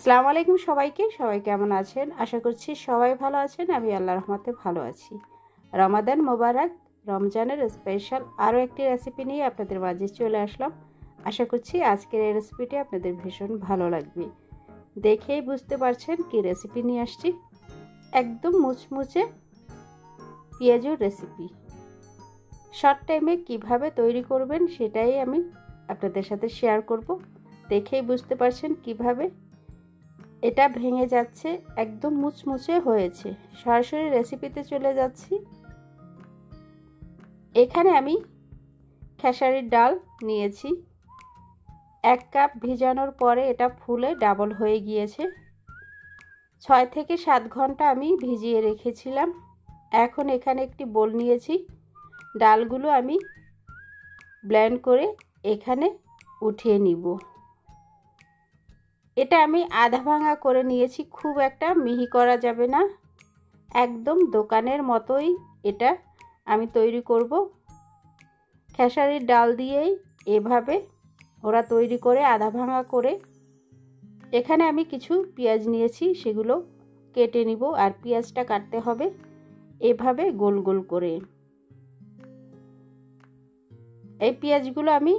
আসসালামু আলাইকুম সবাই কেমন আছেন? আশা করছি সবাই ভালো আছেন। আমি আল্লাহর রহমতে ভালো আছি। রমাদান মোবারক। রমজানের স্পেশাল আরও একটি রেসিপি নিয়ে আপনাদের মাঝে চলে আসলাম। আশা করছি আজকের এই রেসিপিটি আপনাদের ভীষণ ভালো লাগবে। দেখেই বুঝতে পারছেন কি রেসিপি নিয়ে আসছি। একদম মুচমুচে পেঁয়াজুর রেসিপি। শর্ট টাইমে কিভাবে তৈরি করবেন সেটাই আমি আপনাদের সাথে শেয়ার করব। দেখেই বুঝতে পারছেন কিভাবে এটা ভেঙে যাচ্ছে, একদম মুচমুচে হয়েছে। সরাসরি রেসিপিতে চলে যাচ্ছি। এখানে আমি খেসারির ডাল নিয়েছি। 1 কাপ ভিজানোর পরে এটা ফুলে ডাবল হয়ে গিয়েছে। 6 থেকে 7 ঘন্টা আমি ভিজিয়ে রেখেছিলাম। এখন এখানে একটি বোল নিয়েছি। ডালগুলো আমি ব্লেন্ড করে এখানে উঠিয়ে নিব। এটা আমি আধা ভাঙা করে নিয়েছি, খুব একটা মিহি করা যাবে না। একদম দোকানের মতোই এটা আমি তৈরি করব। খেসারির ডাল দিয়েই এভাবে ওরা তৈরি করে আধা ভাঙা করে। এখানে আমি কিছু পেঁয়াজ নিয়েছি, সেগুলো কেটে নিব। আর পেঁয়াজটা কাটতে হবে এভাবে গোল গোল করে। এই পেঁয়াজগুলো আমি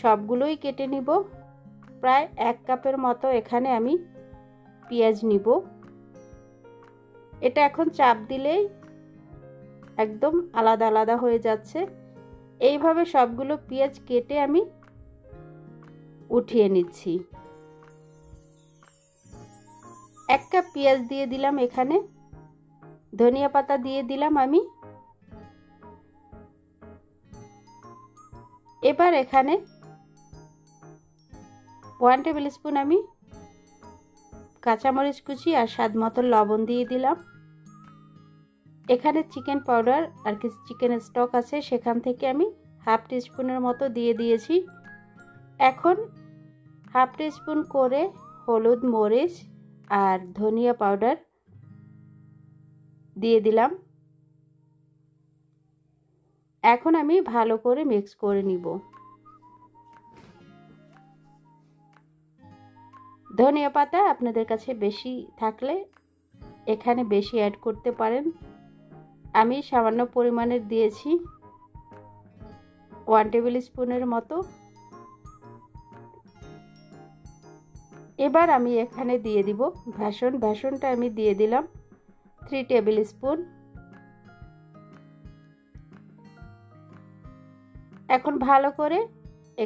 সবগুলোই কেটে নিব। প্রায় 1 কাপের মতো এখানে আমি পেঁয়াজ নিব। এটা এখন চাপ দিলেই একদম আলাদা আলাদা হয়ে যাচ্ছে। এইভাবে সবগুলো পেঁয়াজ কেটে আমি উঠিয়ে নিচ্ছি। 1 কাপ পেঁয়াজ দিয়ে দিলাম। এখানে ধনিয়া পাতা দিয়ে দিলাম আমি। এবার এখানে 1 টেবিল স্পুন আমি কাঁচামরিচ কুচি আর স্বাদ মতো লবণ দিয়ে দিলাম। এখানে চিকেন পাউডার আর কিছু চিকেন স্টক আছে, সেখান থেকে আমি হাফ টিস্পুনের মতো দিয়ে দিয়েছি। এখন হাফ টিস্পুন করে হলুদ, মরিচ আর ধনিয়া পাউডার দিয়ে দিলাম। এখন আমি ভালো করে মিক্স করে নিব। ধনিয়া পাতা আপনাদের কাছে বেশি থাকলে এখানে বেশি অ্যাড করতে পারেন। আমি সামান্য পরিমাণের দিয়েছি, 1 টেবিল স্পুনের মতো। এবার আমি এখানে দিয়ে দিব বেসন। বেসনটা আমি দিয়ে দিলাম 3 টেবিল স্পুন। এখন ভালো করে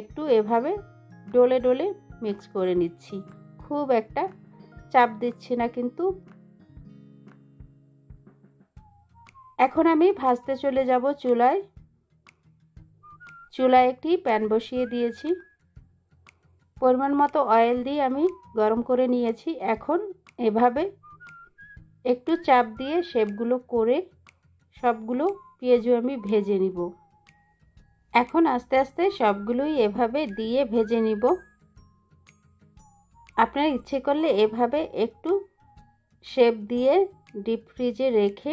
একটু এভাবে ডলে ডলে মিক্স করে নিচ্ছি। খুব একটা চাপ দিচ্ছি না কিন্তু। এখন আমি ভাজতে চলে যাব চুলায়। চুলায় একটি প্যান বসিয়ে দিয়েছি। পরিমাণ মতো অয়েল দিয়ে আমি গরম করে নিয়েছি। এখন এভাবে একটু চাপ দিয়ে শেপগুলো করে সবগুলো পেঁয়াজও আমি ভেজে নিব। এখন আস্তে আস্তে সবগুলোই এভাবে দিয়ে ভেজে নিব। আপনারা ইচ্ছে করলে এভাবে একটু শেপ দিয়ে ডিপ ফ্রিজে রেখে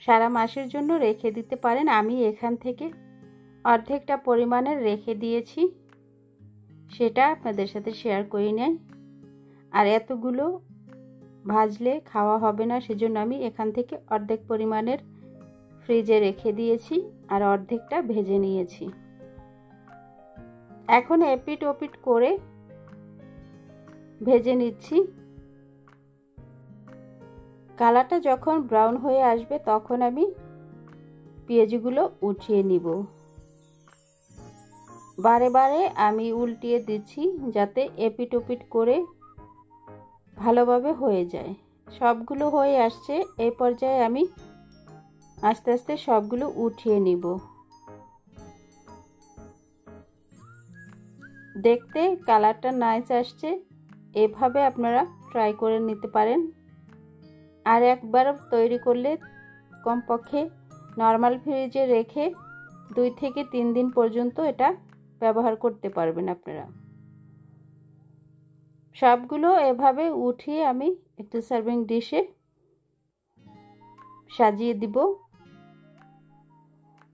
সারা মাসের জন্য রেখে দিতে পারেন। আমি এখান থেকে অর্ধেকটা পরিমাণের রেখে দিয়েছি, সেটা আপনাদের সাথে শেয়ার করি নাই। আর এতগুলো ভাজলে খাওয়া হবে না, সেজন্য আমি এখান থেকে অর্ধেক পরিমাণের ফ্রিজে রেখে দিয়েছি আর অর্ধেকটা ভেজে নিয়েছি। এখন এপিট ওপিট করে ভেজে নিচ্ছি। কালারটা যখন ব্রাউন হয়ে আসবে তখন আমি পেঁয়াজগুলো উঠিয়ে নিব। বারে বারে আমি উল্টিয়ে দিচ্ছি যাতে এপিট ওপিট করে ভালোভাবে হয়ে যায়। সবগুলো হয়ে আসছে। এই পর্যায়ে আমি আস্তে আস্তে সবগুলো উঠিয়ে নিব। দেখতে কালারটা নাইস আসছে। এভাবে আপনারা ট্রাই করে নিতে পারেন। আর একবার তৈরি করলে কমপক্ষে নর্মাল ফ্রিজে রেখে 2 থেকে 3 দিন পর্যন্ত এটা ব্যবহার করতে পারবেন আপনারা। সবগুলো এভাবে উঠিয়ে আমি একটু সার্ভিং ডিশে সাজিয়ে দিব।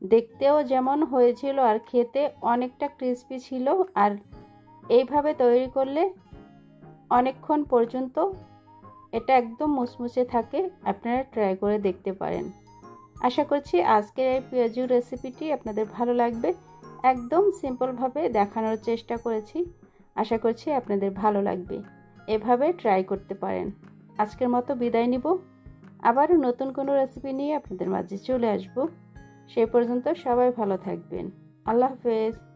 দেখতেও যেমন হয়েছিল আর খেতে অনেকটা ক্রিস্পি ছিল। আর এইভাবে তৈরি করলে অনেকক্ষণ পর্যন্ত এটা একদম মুচমুচে থাকে। আপনারা ট্রাই করে দেখতে পারেন। আশা করছি আজকের এই পেঁয়াজু রেসিপিটি আপনাদের ভালো লাগবে। একদম সিম্পলভাবে দেখানোর চেষ্টা করেছি। আশা করছি আপনাদের ভালো লাগবে। এভাবে ট্রাই করতে পারেন। আজকের মতো বিদায় নিব। আবারও নতুন কোনো রেসিপি নিয়ে আপনাদের মাঝে চলে আসব। সে পর্যন্ত সবাই ভালো থাকবেন। আল্লাহ হাফেজ।